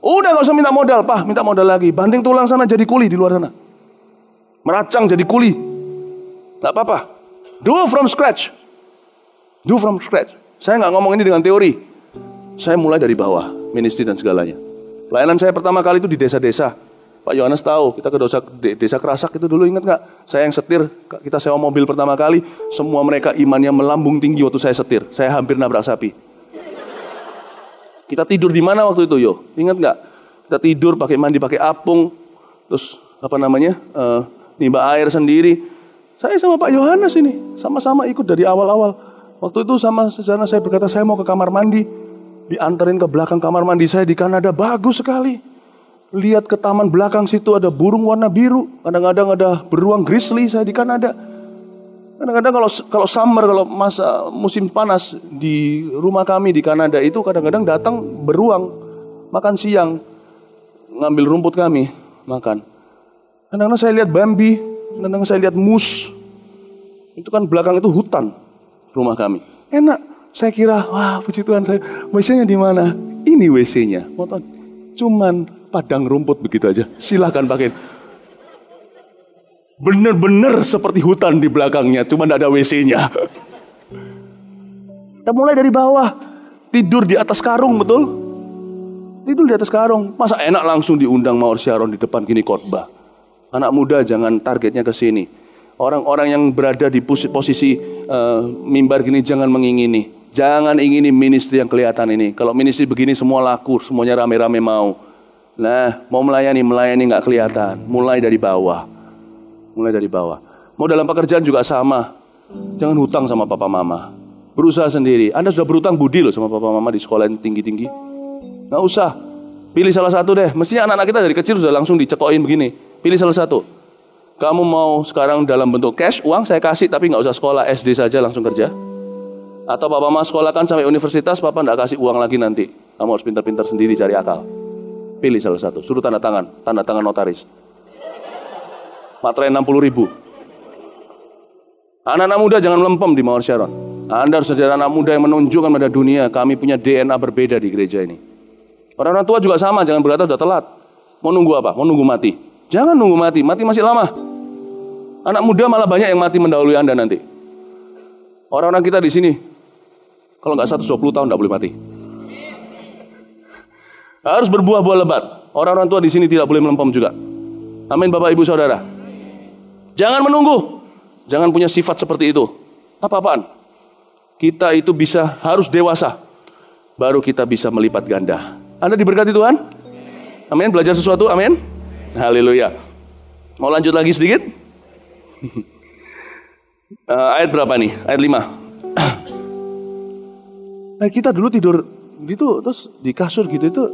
Udah gak usah minta modal. Pak minta modal lagi. Banting tulang sana jadi kuli di luar sana. Meracang jadi kuli. Gak apa-apa. Do from scratch. Do from scratch. Saya gak ngomong ini dengan teori. Saya mulai dari bawah. Ministry dan segalanya. Pelayanan saya pertama kali itu di desa-desa. Pak Yohanes tahu, kita ke desa Kerasak itu dulu, ingat gak? Saya yang setir, kita sewa mobil pertama kali, semua mereka imannya melambung tinggi waktu saya setir. Saya hampir nabrak sapi. Kita tidur di mana waktu itu, yo? Ingat gak? Kita tidur pakai mandi, pakai apung, terus nimba air sendiri. Saya sama Pak Yohanes ini, sama-sama ikut dari awal-awal. Waktu itu sama sejarah saya berkata, saya mau ke kamar mandi. Dianterin ke belakang kamar mandi saya di Kanada, bagus sekali. Lihat ke taman belakang situ ada burung warna biru. Kadang-kadang ada beruang grizzly saya di Kanada. Kadang-kadang kalau summer, kalau masa musim panas di rumah kami di Kanada itu kadang-kadang datang beruang makan siang, ngambil rumput kami makan. Kadang-kadang saya lihat Bambi, kadang-kadang saya lihat moose. Itu kan belakang itu hutan rumah kami. Enak. Saya kira, wah puji Tuhan, saya WC-nya di mana? Ini WC-nya. Cuman padang rumput begitu aja. Silahkan pakai. Bener-bener seperti hutan di belakangnya, cuma tidak ada WC-nya. Kita mulai dari bawah. Tidur di atas karung, betul? Tidur di atas karung. Masa enak langsung diundang Mawar Syaron di depan gini khotbah. Anak muda jangan targetnya ke sini. Orang-orang yang berada di posisi mimbar gini jangan mengingini. Jangan ingini ministry yang kelihatan ini. Kalau ministry begini semua laku, semuanya rame-rame mau. Nah, mau melayani nggak kelihatan. Mulai dari bawah. Mulai dari bawah. Mau dalam pekerjaan juga sama. Jangan hutang sama papa mama. Berusaha sendiri. Anda sudah berutang budi loh sama papa mama di sekolah yang tinggi-tinggi. Nggak usah. Pilih salah satu deh. Mestinya anak-anak kita dari kecil sudah langsung dicekokin begini. Pilih salah satu. Kamu mau sekarang dalam bentuk cash, uang saya kasih tapi nggak usah sekolah. SD saja langsung kerja. Atau papa mama sekolahkan sampai universitas, papa nggak kasih uang lagi nanti. Kamu harus pintar-pintar sendiri cari akal. Pilih salah satu. Suruh tanda tangan notaris. Materai 60.000. Anak-anak muda jangan melempem di Mawar Syaron. Anda harus jadi anak muda yang menunjukkan pada dunia kami punya DNA berbeda di gereja ini. Orang-orang tua juga sama, jangan berkata sudah telat. Mau nunggu apa? Mau nunggu mati. Jangan nunggu mati, mati masih lama. Anak muda malah banyak yang mati mendahului Anda nanti. Orang-orang kita di sini, kalau nggak 120 tahun nggak boleh mati. Harus berbuah-buah lebat. Orang-orang tua di sini tidak boleh melempem juga. Amin Bapak Ibu Saudara. Jangan menunggu. Jangan punya sifat seperti itu. Apa-apaan? Kita itu harus dewasa. Baru kita bisa melipat ganda. Anda diberkati Tuhan? Amin. Belajar sesuatu? Amin. Haleluya. Mau lanjut lagi sedikit? Ayat berapa nih? Ayat 5. Kita dulu tidur gitu, terus di kasur gitu itu.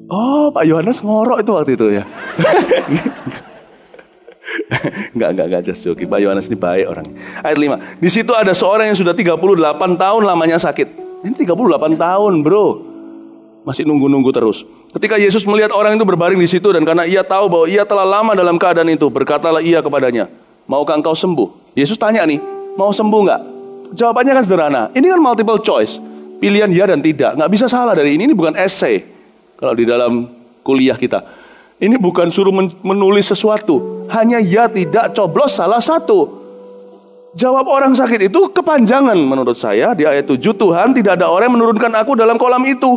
Oh, Pak Yohanes ngorok itu waktu itu ya. Enggak just joking. Pak Yohanes ini baik orang. Ayat 5. Di situ ada seorang yang sudah 38 tahun lamanya sakit. Ini 38 tahun, bro. Masih nunggu-nunggu terus. Ketika Yesus melihat orang itu berbaring di situ dan karena ia tahu bahwa ia telah lama dalam keadaan itu, berkatalah ia kepadanya, "Maukah engkau sembuh?" Yesus tanya nih, "Mau sembuh enggak?" Jawabannya kan sederhana. Ini kan multiple choice. Pilihan ya dan tidak. Nggak bisa salah dari ini. Ini bukan essay. Kalau di dalam kuliah kita. Ini bukan suruh menulis sesuatu. Hanya ya tidak, coblos salah satu. Jawab orang sakit itu kepanjangan menurut saya. Di ayat 7, Tuhan tidak ada orang yang menurunkan aku dalam kolam itu.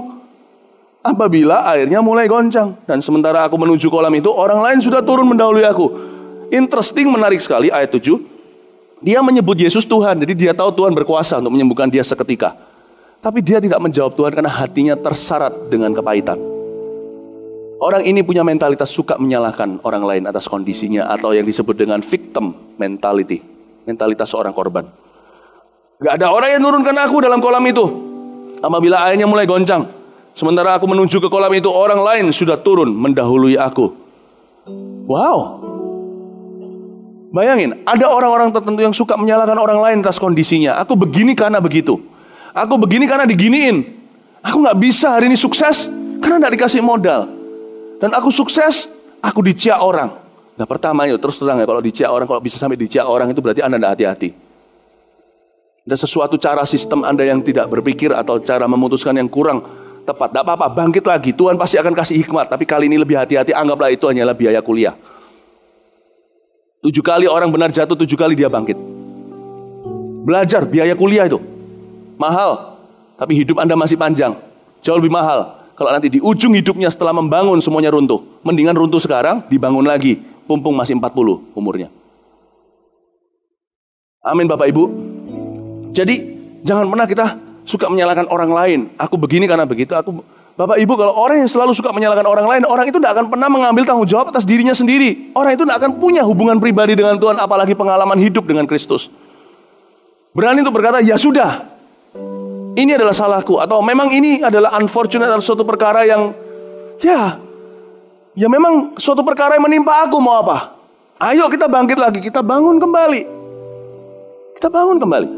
Apabila airnya mulai goncang. Dan sementara aku menuju kolam itu, orang lain sudah turun mendahului aku. Interesting, menarik sekali ayat 7. Dia menyebut Yesus Tuhan. Jadi dia tahu Tuhan berkuasa untuk menyembuhkan dia seketika. Tapi dia tidak menjawab Tuhan karena hatinya tersarat dengan kepahitan. Orang ini punya mentalitas suka menyalahkan orang lain atas kondisinya. Atau yang disebut dengan victim mentality. Mentalitas seorang korban. Gak ada orang yang menurunkan aku dalam kolam itu. Apabila airnya mulai goncang. Sementara aku menuju ke kolam itu, orang lain sudah turun mendahului aku. Wow. Bayangin, ada orang-orang tertentu yang suka menyalahkan orang lain atas kondisinya. Aku begini karena begitu. Aku begini karena diginiin. Aku gak bisa hari ini sukses karena gak dikasih modal. Dan aku sukses, aku diciak orang. Nah pertama itu terus terang ya, kalau diciak orang, kalau bisa sampai diciak orang itu berarti Anda gak hati-hati. Ada sesuatu cara sistem Anda yang tidak berpikir atau cara memutuskan yang kurang tepat. Tidak apa-apa, bangkit lagi. Tuhan pasti akan kasih hikmat. Tapi kali ini lebih hati-hati. Anggaplah itu hanyalah biaya kuliah. 7 kali orang benar jatuh, 7 kali dia bangkit. Belajar, biaya kuliah itu mahal. Tapi hidup Anda masih panjang. Jauh lebih mahal. Kalau nanti di ujung hidupnya setelah membangun semuanya runtuh. Mendingan runtuh sekarang, dibangun lagi. Mumpung masih 40 umurnya. Amin Bapak Ibu. Jadi jangan pernah kita suka menyalahkan orang lain. Aku begini karena begitu. Bapak Ibu, kalau orang yang selalu suka menyalahkan orang lain, orang itu tidak akan pernah mengambil tanggung jawab atas dirinya sendiri. Orang itu tidak akan punya hubungan pribadi dengan Tuhan, apalagi pengalaman hidup dengan Kristus. Berani untuk berkata, ya sudah, ini adalah salahku. Atau memang ini adalah unfortunate, atau suatu perkara yang, ya memang suatu perkara yang menimpa aku, mau apa? Ayo kita bangkit lagi, kita bangun kembali. Kita bangun kembali.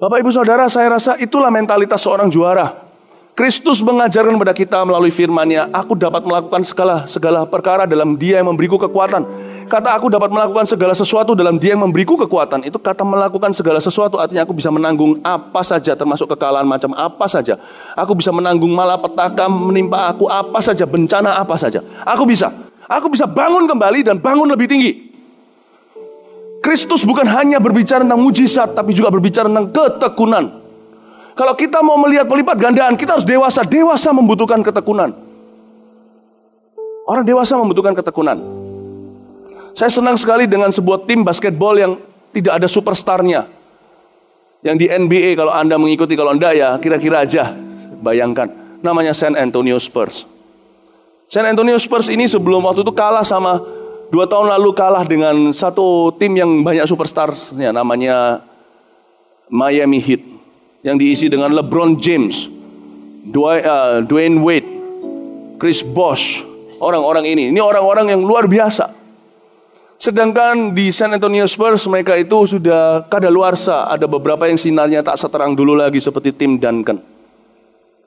Bapak Ibu Saudara, saya rasa itulah mentalitas seorang juara. Kristus mengajarkan kepada kita melalui firman-Nya, aku dapat melakukan segala perkara dalam Dia yang memberiku kekuatan. Kata aku dapat melakukan segala sesuatu dalam Dia yang memberiku kekuatan. Itu kata melakukan segala sesuatu artinya aku bisa menanggung apa saja, termasuk kekalahan macam apa saja. Aku bisa menanggung malapetaka menimpa aku apa saja, bencana apa saja. Aku bisa bangun kembali dan bangun lebih tinggi. Kristus bukan hanya berbicara tentang mujizat, tapi juga berbicara tentang ketekunan. Kalau kita mau melihat pelipat gandaan, kita harus dewasa. Dewasa membutuhkan ketekunan. Orang dewasa membutuhkan ketekunan. Saya senang sekali dengan sebuah tim basketball yang tidak ada superstarnya. Yang di NBA, kalau Anda mengikuti, kalau Anda ya kira-kira aja bayangkan. Namanya San Antonio Spurs. San Antonio Spurs ini sebelum waktu itu kalah sama 2 tahun lalu kalah dengan satu tim yang banyak superstarnya, namanya Miami Heat, yang diisi dengan LeBron James, Dwayne Wade, Chris Bosh. Orang-orang ini orang-orang yang luar biasa. Sedangkan di San Antonio Spurs mereka itu sudah kadaluarsa. Ada beberapa yang sinarnya tak seterang dulu lagi seperti tim Duncan.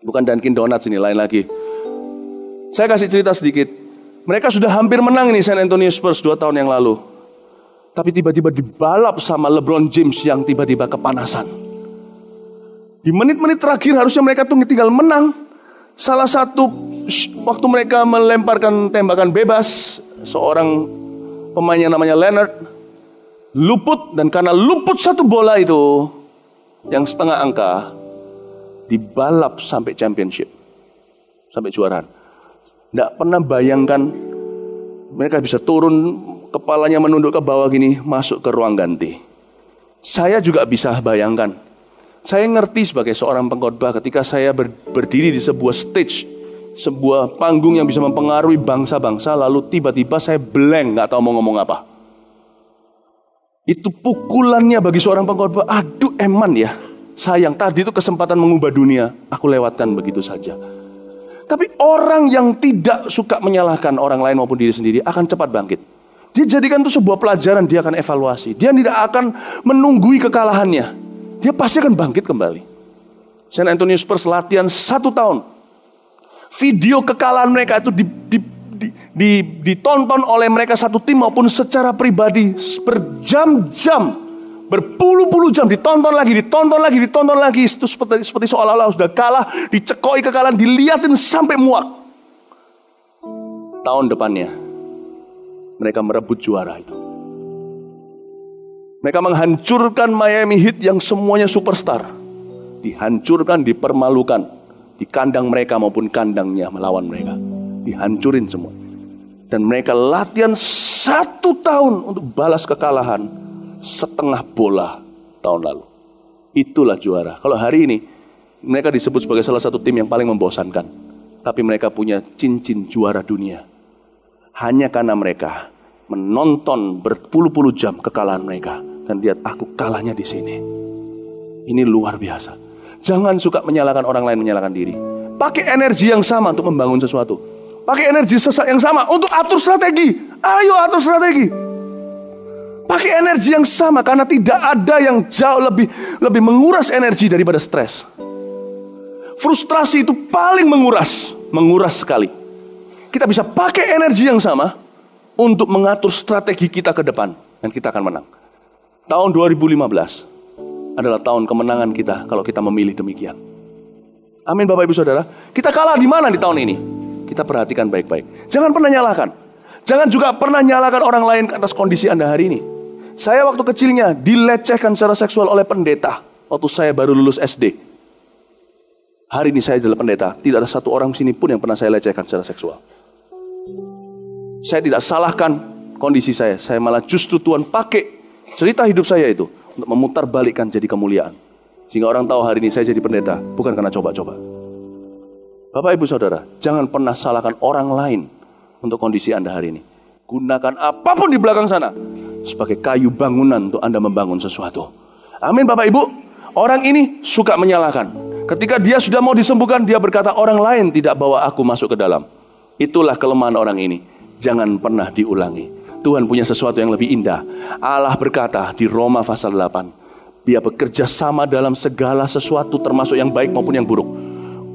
Bukan Dunkin Donuts ini, lain lagi. Saya kasih cerita sedikit. Mereka sudah hampir menang ini San Antonio Spurs 2 tahun yang lalu. Tapi tiba-tiba dibalap sama LeBron James yang tiba-tiba kepanasan. Di menit-menit terakhir harusnya mereka tuh tinggal menang. Salah satu waktu mereka melemparkan tembakan bebas, seorang pemain yang namanya Leonard luput, dan karena luput satu bola itu yang setengah angka, dibalap sampai championship, sampai juaraan. Tidak pernah bayangkan mereka bisa turun, kepalanya menunduk ke bawah gini, masuk ke ruang ganti. Saya juga bisa bayangkan. Saya ngerti sebagai seorang pengkhotbah ketika saya berdiri di sebuah stage, sebuah panggung yang bisa mempengaruhi bangsa-bangsa, lalu tiba-tiba saya blank, gak tahu mau ngomong apa. Itu pukulannya bagi seorang pengkhotbah, aduh eman ya, sayang tadi itu kesempatan mengubah dunia, aku lewatkan begitu saja. Tapi orang yang tidak suka menyalahkan orang lain maupun diri sendiri akan cepat bangkit. Dia jadikan itu sebuah pelajaran, dia akan evaluasi. Dia tidak akan menunggui kekalahannya. Dia pasti akan bangkit kembali. San Antonio Spurs latihan 1 tahun. Video kekalahan mereka itu ditonton oleh mereka satu tim maupun secara pribadi berjam-jam, berpuluh-puluh jam, ditonton lagi. Itu seperti seolah-olah sudah kalah, dicekoi kekalahan, dilihatin sampai muak. Tahun depannya mereka merebut juara itu. Mereka menghancurkan Miami Heat yang semuanya superstar. Dihancurkan, dipermalukan. Di kandang mereka maupun kandangnya melawan mereka. Dihancurin semua. Dan mereka latihan 1 tahun untuk balas kekalahan setengah bola tahun lalu. Itulah juara. Kalau hari ini mereka disebut sebagai salah satu tim yang paling membosankan. Tapi mereka punya cincin juara dunia. Hanya karena mereka menonton berpuluh-puluh jam kekalahan mereka dan lihat aku kalahnya di sini. Ini luar biasa. Jangan suka menyalahkan orang lain, menyalahkan diri. Pakai energi yang sama untuk membangun sesuatu. Pakai energi yang sama untuk atur strategi. Ayo atur strategi. Pakai energi yang sama karena tidak ada yang jauh lebih menguras energi daripada stres. Frustrasi itu paling menguras sekali. Kita bisa pakai energi yang sama untuk mengatur strategi kita ke depan. Dan kita akan menang. Tahun 2015 adalah tahun kemenangan kita kalau kita memilih demikian. Amin Bapak Ibu Saudara. Kita kalah di mana di tahun ini? Kita perhatikan baik-baik. Jangan pernah nyalahkan. Jangan juga pernah nyalahkan orang lain atas kondisi Anda hari ini. Saya waktu kecilnya dilecehkan secara seksual oleh pendeta. Waktu saya baru lulus SD. Hari ini saya adalah pendeta. Tidak ada satu orang sini pun yang pernah saya lecehkan secara seksual. Saya tidak salahkan kondisi saya. Saya malah justru Tuhan pakai cerita hidup saya itu untuk memutarbalikkan jadi kemuliaan. Sehingga orang tahu hari ini saya jadi pendeta bukan karena coba-coba. Bapak Ibu Saudara, jangan pernah salahkan orang lain untuk kondisi Anda hari ini. Gunakan apapun di belakang sana sebagai kayu bangunan untuk Anda membangun sesuatu. Amin Bapak Ibu. Orang ini suka menyalahkan. Ketika dia sudah mau disembuhkan, dia berkata orang lain tidak bawa aku masuk ke dalam. Itulah kelemahan orang ini. Jangan pernah diulangi. Tuhan punya sesuatu yang lebih indah. Allah berkata di Roma pasal 8, Dia bekerja sama dalam segala sesuatu termasuk yang baik maupun yang buruk,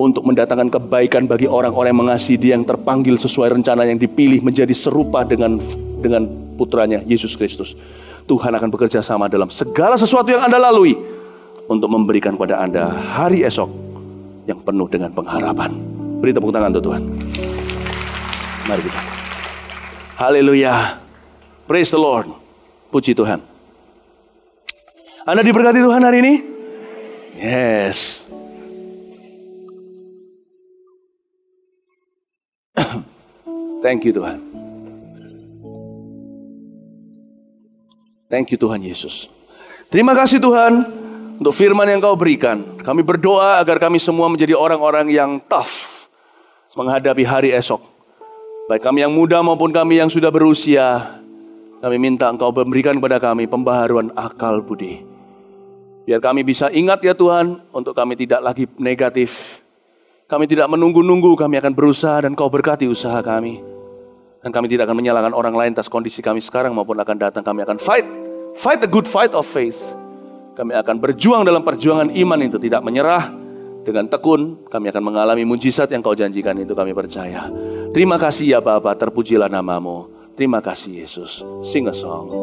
untuk mendatangkan kebaikan bagi orang-orang yang mengasihi Dia, yang terpanggil sesuai rencana yang dipilih menjadi serupa dengan putranya Yesus Kristus. Tuhan akan bekerja sama dalam segala sesuatu yang Anda lalui untuk memberikan kepada Anda hari esok yang penuh dengan pengharapan. Beri tepuk tangan untuk Tuhan. Mari kita. Haleluya. Praise the Lord. Puji Tuhan. Anda diberkati Tuhan hari ini? Yes. Thank you Tuhan. Thank you Tuhan Yesus. Terima kasih Tuhan untuk firman yang Kau berikan. Kami berdoa agar kami semua menjadi orang-orang yang tough menghadapi hari esok. Baik kami yang muda maupun kami yang sudah berusia, kami minta Engkau memberikan kepada kami pembaharuan akal budi. Biar kami bisa ingat ya Tuhan, untuk kami tidak lagi negatif. Kami tidak menunggu-nunggu, kami akan berusaha dan Kau berkati usaha kami. Dan kami tidak akan menyalahkan orang lain atas kondisi kami sekarang maupun akan datang. Kami akan fight the good fight of faith. Kami akan berjuang dalam perjuangan iman itu, tidak menyerah. Dengan tekun, kami akan mengalami mujizat yang Kau janjikan itu, kami percaya. Terima kasih ya Bapa, terpujilah nama-Mu. Terima kasih Yesus. Sing a song.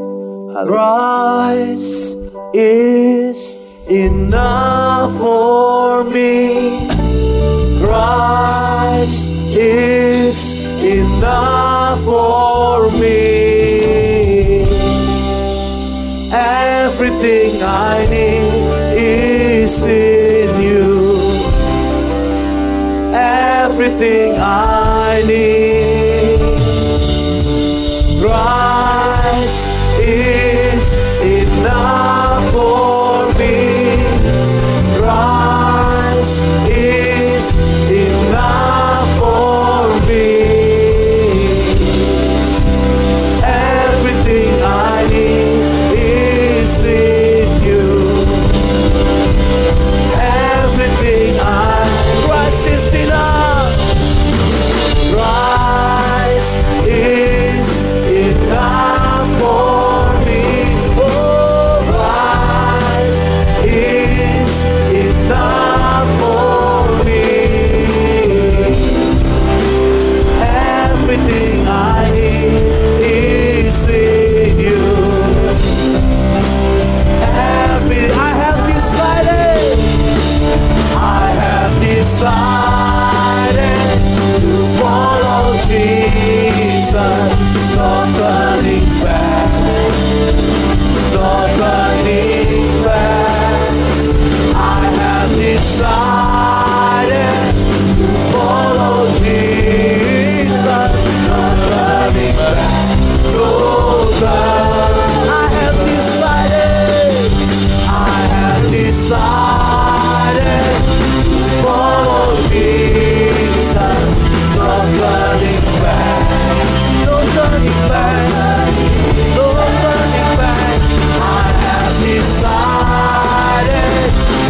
Christ is enough for me. Christ is enough for me. Everything I need is in you. Everything I need. Christ is enough for me. Christ is enough for me. Everything I need is in you. Everything Christ is enough. Christ is enough for me. Oh, Christ is enough for me. Everything I need is in you. I have decided to follow Jesus, no turning back, no turning back. I have decided to follow Jesus, no turning back, no turning. I have decided follow Jesus, no turning back, no turning back, no turning back. I have decided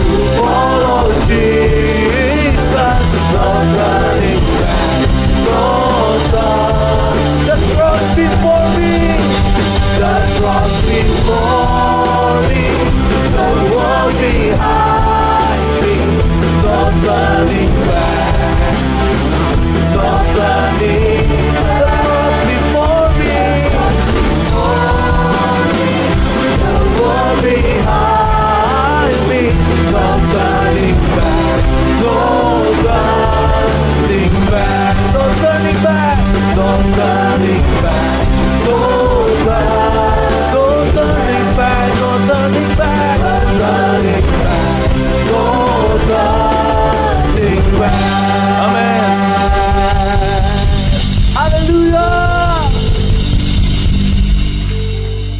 to follow Jesus, no turning back, no turning. The cross before me, the cross before me, the world behind me. No turning back, no turning. The cross before me, the world behind me. No turning back, no turning back, no turning back, no turning back, no turning back, no turning back, no turning back, no turning back. Amen. Haleluya.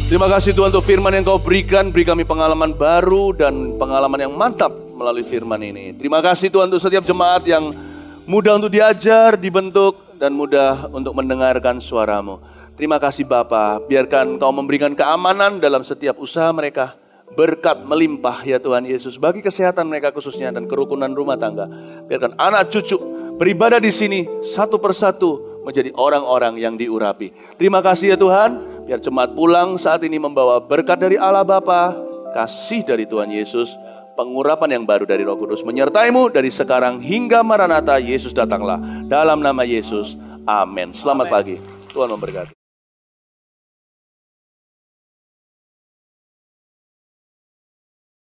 Terima kasih Tuhan untuk firman yang Kau berikan. Beri kami pengalaman baru dan pengalaman yang mantap melalui firman ini. Terima kasih Tuhan untuk setiap jemaat yang mudah untuk diajar, dibentuk, dan mudah untuk mendengarkan suara-Mu. Terima kasih Bapa, biarkan Kau memberikan keamanan dalam setiap usaha mereka. Berkat melimpah ya Tuhan Yesus bagi kesehatan mereka khususnya dan kerukunan rumah tangga. Biarkan anak cucu beribadah di sini satu persatu menjadi orang-orang yang diurapi. Terima kasih ya Tuhan, biar jemaat pulang saat ini membawa berkat dari Allah Bapa, kasih dari Tuhan Yesus, pengurapan yang baru dari Roh Kudus menyertai-Mu dari sekarang hingga Maranatha. Yesus datanglah. Dalam nama Yesus, amin. Selamat pagi, Tuhan memberkati.